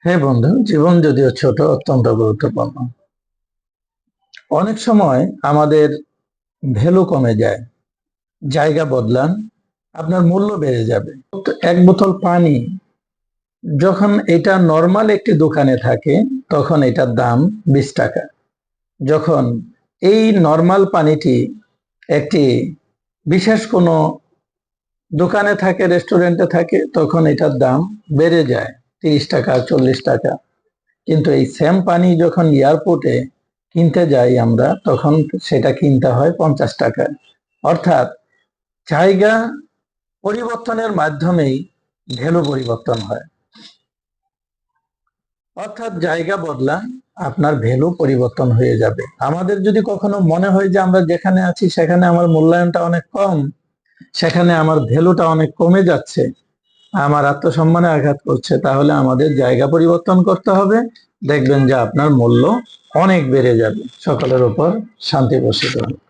হ্যাঁ বন্ধু, জীবন যদিও ছোট, অত্যন্ত গুরুত্বপূর্ণ। অনেক সময় আমাদের ভ্যালু কমে যায়। জায়গা বদলান, আপনার মূল্য বেড়ে যাবে। তো এক বোতল পানি যখন এটা নর্মাল একটি দোকানে থাকে, তখন এটার দাম 20 টাকা। যখন এই নর্মাল পানিটি একটি বিশেষ কোনো দোকানে থাকে, রেস্টুরেন্টে থাকে, তখন এটার দাম বেড়ে যায় 30 টাকা, 40 টাকা। কিন্তু এই সেম পানি যখন এয়ারপোর্টে কিনতে যাই আমরা, তখন সেটা কিনতে হয় 50 টাকায়। অর্থাৎ জায়গা পরিবর্তনের মাধ্যমেই ভ্যালু পরিবর্তন হয়। অর্থাৎ জায়গা বদলান, আপনার ভ্যালু পরিবর্তন হয়ে যাবে। আমাদের যদি কখনো মনে হয় যে আমরা যেখানে আছি সেখানে আমার মূল্যায়নটা অনেক কম, সেখানে আমার ভ্যালুটা অনেক কমে যাচ্ছে, আমার আত্মসম্মানে আঘাত করছে, তাহলে আমাদের জায়গা পরিবর্তন করতে হবে। দেখবেন যে আপনার মূল্য অনেক বেড়ে যাবে। সকলের উপর শান্তি বর্ষিত হবে।